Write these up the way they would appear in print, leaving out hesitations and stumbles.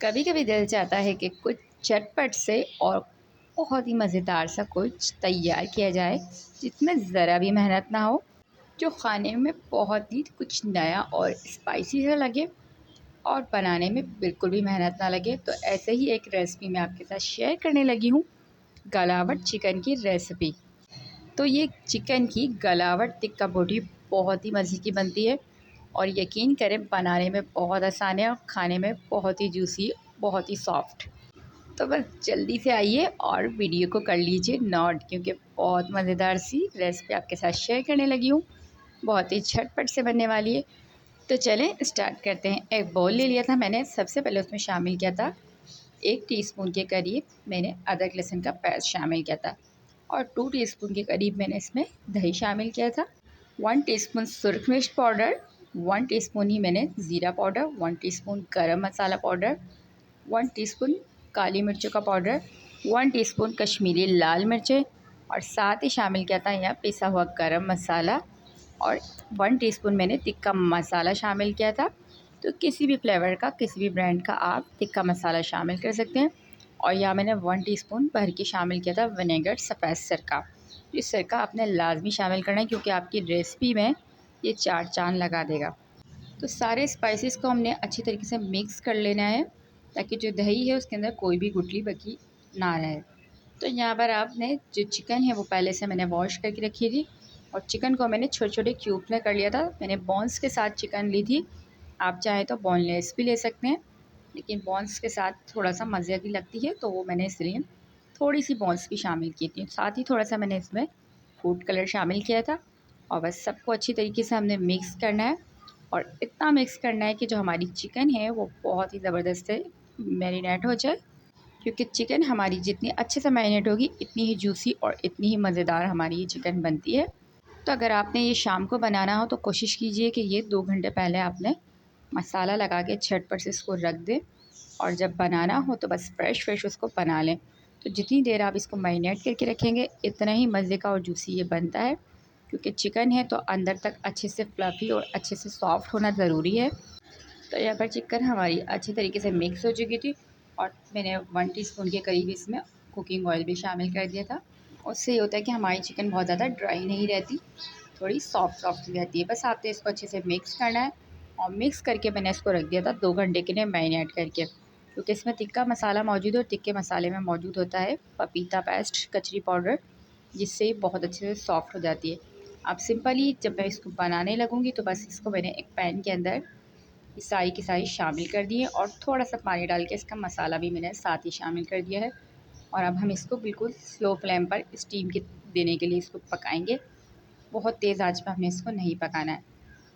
कभी कभी दिल चाहता है कि कुछ चटपट से और बहुत ही मज़ेदार सा कुछ तैयार किया जाए जिसमें ज़रा भी मेहनत ना हो, जो खाने में बहुत ही कुछ नया और स्पाइसी सा लगे और बनाने में बिल्कुल भी मेहनत ना लगे। तो ऐसे ही एक रेसिपी मैं आपके साथ शेयर करने लगी हूँ, गलावट चिकन की रेसिपी। तो ये चिकन की गलावट टिक्का बोटी बहुत ही मज़े की बनती है और यकीन करें बनाने में बहुत आसान है और खाने में बहुत ही जूसी, बहुत ही सॉफ्ट। तो बस जल्दी से आइए और वीडियो को कर लीजिए नोट, क्योंकि बहुत मज़ेदार सी रेसिपी आपके साथ शेयर करने लगी हूँ, बहुत ही झटपट से बनने वाली है। तो चलें स्टार्ट करते हैं। एक बाउल ले लिया था मैंने, सबसे पहले उसमें शामिल किया था 1 टीस्पून के करीब मैंने अदरक लहसुन का पेस्ट शामिल किया था और 2 टीस्पून के करीब मैंने इसमें दही शामिल किया था। 1 टीस्पून सुरख मिर्च पाउडर, 1 टीस्पून ही मैंने ज़ीरा पाउडर, 1 टीस्पून गरम मसाला पाउडर, 1 टीस्पून काली मिर्चों का पाउडर, 1 टीस्पून कश्मीरी लाल मिर्चें और साथ ही शामिल किया था यहाँ पिसा हुआ गरम मसाला और 1 टीस्पून मैंने तिक्का मसाला शामिल किया था। तो किसी भी फ्लेवर का, किसी भी ब्रांड का आप तिक्का मसाला शामिल कर सकते हैं। और यहाँ मैंने 1 टीस्पून भर के शामिल किया था विनेगर सफ़ेद सिरका। इस सिरका आपने लाजमी शामिल करना है क्योंकि आपकी रेसिपी में ये चार चांद लगा देगा। तो सारे स्पाइसेस को हमने अच्छी तरीके से मिक्स कर लेना है ताकि जो दही है उसके अंदर कोई भी गुठली बची ना रहे। तो यहाँ पर आपने जो चिकन है वो पहले से मैंने वॉश करके रखी थी और चिकन को मैंने छोटे छोटे क्यूब में कर लिया था। मैंने बॉन्स के साथ चिकन ली थी, आप चाहे तो बोनलेस भी ले सकते हैं, लेकिन बॉन्स के साथ थोड़ा सा मज़े की लगती है तो वो मैंने इसलिए थोड़ी सी बॉन्स भी शामिल की थी। साथ ही थोड़ा सा मैंने इसमें फूड कलर शामिल किया था और बस सबको अच्छी तरीके से हमने मिक्स करना है और इतना मिक्स करना है कि जो हमारी चिकन है वो बहुत ही ज़बरदस्त से मैरिनेट हो जाए, क्योंकि चिकन हमारी जितनी अच्छे से मैरिनेट होगी इतनी ही जूसी और इतनी ही मज़ेदार हमारी ये चिकन बनती है। तो अगर आपने ये शाम को बनाना हो तो कोशिश कीजिए कि ये 2 घंटे पहले आपने मसाला लगा के झटपट से इसको रख दें और जब बनाना हो तो बस फ्रेश फ्रेश उसको बना लें। तो जितनी देर आप इसको मैरिनेट करके रखेंगे इतना ही मज़े का और जूसी ये बनता है, क्योंकि चिकन है तो अंदर तक अच्छे से फ्लफ़ी और अच्छे से सॉफ्ट होना ज़रूरी है। तो यहाँ पर चिकन हमारी अच्छी तरीके से मिक्स हो चुकी थी और मैंने 1 टीस्पून के करीब इसमें कुकिंग ऑयल भी शामिल कर दिया था। उससे ये होता है कि हमारी चिकन बहुत ज़्यादा ड्राई नहीं रहती, थोड़ी सॉफ्ट सॉफ्ट रहती है। बस आपने इसको अच्छे से मिक्स करना है और मिक्स करके मैंने इसको रख दिया था 2 घंटे के लिए मैरिनेट करके, क्योंकि इसमें तिक्का मसाला मौजूद है और तिक्के मसाले में मौजूद होता है पपीता पेस्ट, कचरी पाउडर, जिससे बहुत अच्छे से सॉफ्ट हो जाती है। अब सिंपली जब मैं इसको बनाने लगूँगी तो बस इसको मैंने एक पैन के अंदर ये सारी की सारी शामिल कर दी है और थोड़ा सा पानी डाल के इसका मसाला भी मैंने साथ ही शामिल कर दिया है। और अब हम इसको बिल्कुल स्लो फ्लेम पर स्टीम के देने के लिए इसको पकाएंगे। बहुत तेज़ आंच पर हमने इसको नहीं पकाना है।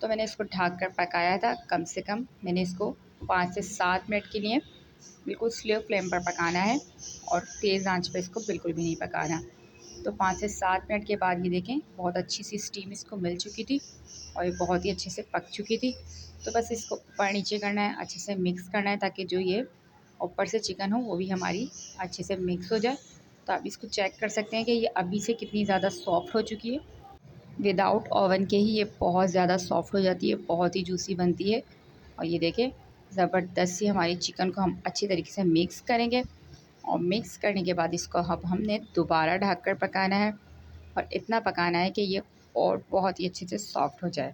तो मैंने इसको ढक कर पकाया था, कम से कम मैंने इसको 5 से 7 मिनट के लिए बिल्कुल स्लो फ्लेम पर पकाना है और तेज़ आंच पर इसको बिल्कुल भी नहीं पकाना। तो 5 से 7 मिनट के बाद ये देखें बहुत अच्छी सी स्टीम इसको मिल चुकी थी और ये बहुत ही अच्छे से पक चुकी थी। तो बस इसको ऊपर नीचे करना है, अच्छे से मिक्स करना है ताकि जो ये ऊपर से चिकन हो वो भी हमारी अच्छे से मिक्स हो जाए। तो आप इसको चेक कर सकते हैं कि ये अभी से कितनी ज़्यादा सॉफ्ट हो चुकी है। विदाउट ओवन के ही ये बहुत ज़्यादा सॉफ्ट हो जाती है, बहुत ही जूसी बनती है। और ये देखें ज़बरदस्त सी हमारी चिकन को हम अच्छी तरीके से मिक्स करेंगे और मिक्स करने के बाद इसको अब हमने दोबारा ढक कर पकाना है और इतना पकाना है कि ये और बहुत ही अच्छे से सॉफ्ट हो जाए।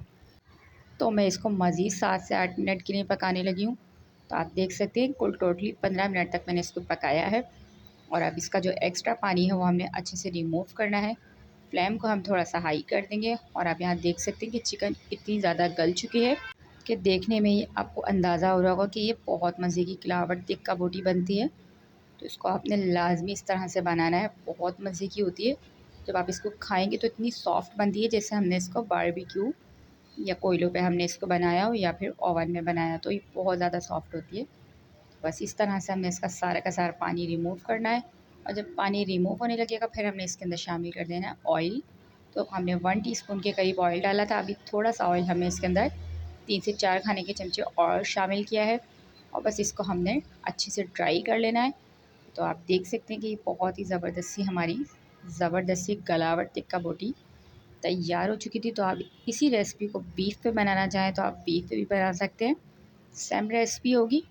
तो मैं इसको मज़ीद 7 से 8 मिनट के लिए पकाने लगी हूँ। तो आप देख सकते हैं कुल टोटली 15 मिनट तक मैंने इसको पकाया है और अब इसका जो एक्स्ट्रा पानी है वो हमने अच्छे से रिमूव करना है। फ्लेम को हम थोड़ा सा हाई कर देंगे और आप यहाँ देख सकते हैं कि चिकन इतनी ज़्यादा गल चुकी है कि देखने में ही आपको अंदाज़ा हो रहा होगा कि ये बहुत मज़े की खिलावट टिक्का बोटी बनती है। तो इसको आपने लाजमी इस तरह से बनाना है, बहुत मज़े की होती है। जब आप इसको खाएंगे तो इतनी सॉफ्ट बनती है जैसे हमने इसको बारबेक्यू या कोयलों पे हमने इसको बनाया हो या फिर ओवन में बनाया, तो ये बहुत ज़्यादा सॉफ्ट होती है। बस इस तरह से हमने इसका सारा का सारा पानी रिमूव करना है और जब पानी रिमूव होने लगेगा फिर हमने इसके अंदर शामिल कर देना है ऑयल। तो हमने 1 टीस्पून के करीब ऑयल डाला था, अभी थोड़ा सा ऑयल हमने इसके अंदर 3 से 4 खाने के चमचे और शामिल किया है और बस इसको हमने अच्छे से ड्राई कर लेना है। तो आप देख सकते हैं कि ये बहुत ही ज़बरदस्त सी हमारी ज़बरदस्त सी गलावट टिक्का बोटी तैयार हो चुकी थी। तो आप इसी रेसिपी को बीफ पे बनाना चाहें तो आप बीफ पे भी बना सकते हैं, सेम रेसिपी होगी,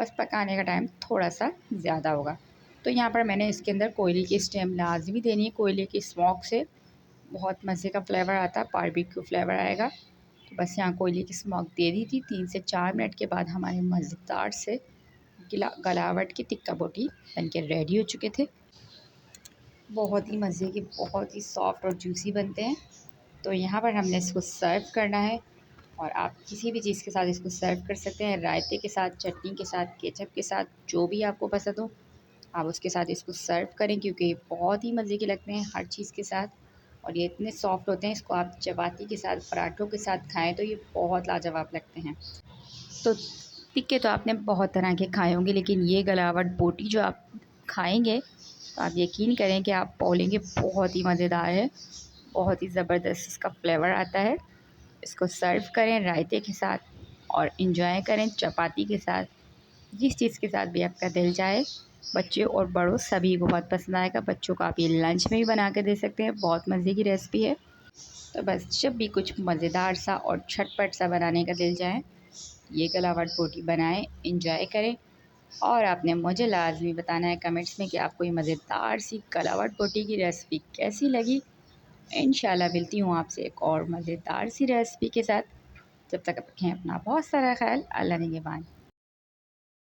बस पकाने का टाइम थोड़ा सा ज़्यादा होगा। तो यहाँ पर मैंने इसके अंदर कोयले की स्टेम लाजमी देनी है। कोयले की स्मोक से बहुत मज़े का फ्लेवर आता है, बारबेक्यू फ्लेवर आएगा। तो बस यहाँ कोयले की स्मोक दे दी थी। 3 से 4 मिनट के बाद हमारे मज़ेदार से गलावट की टिक्का बोटी बनके रेडी हो चुके थे। बहुत ही मज़े के, बहुत ही सॉफ्ट और जूसी बनते हैं। तो यहाँ पर हमने इसको सर्व करना है और आप किसी भी चीज़ के साथ इसको सर्व कर सकते हैं, रायते के साथ, चटनी के साथ, केचप के साथ, जो भी आपको पसंद हो आप उसके साथ इसको सर्व करें, क्योंकि ये बहुत ही मज़े के लगते हैं हर चीज़ के साथ। और ये इतने सॉफ्ट होते हैं, इसको आप चपाती के साथ, पराठों के साथ खाएँ तो ये बहुत लाजवाब लगते हैं। तो टिक्के तो आपने बहुत तरह के खाए होंगे, लेकिन ये गलावट बोटी जो आप खाएंगे तो आप यकीन करें कि आप बोलेंगे बहुत ही मज़ेदार है, बहुत ही ज़बरदस्त इसका फ्लेवर आता है। इसको सर्व करें रायते के साथ और इन्जॉय करें चपाती के साथ, जिस चीज़ के साथ भी आपका दिल चाहे। बच्चे और बड़ों सभी को बहुत पसंद आएगा। बच्चों को आप ये लंच में भी बना के दे सकते हैं, बहुत मज़े की रेसिपी है। तो बस जब भी कुछ मज़ेदार सा और झटपट सा बनाने का दिल चाहे, ये गलावट बोटी बनाएं, इंजॉय करें। और आपने मुझे लाजमी बताना है कमेंट्स में कि आपको ये मज़ेदार सी गलावट बोटी की रेसिपी कैसी लगी। इंशाल्लाह मिलती हूँ आपसे एक और मज़ेदार सी रेसिपी के साथ। जब तक रखें अपना बहुत सारा ख्याल। अल्लाह निगहबान।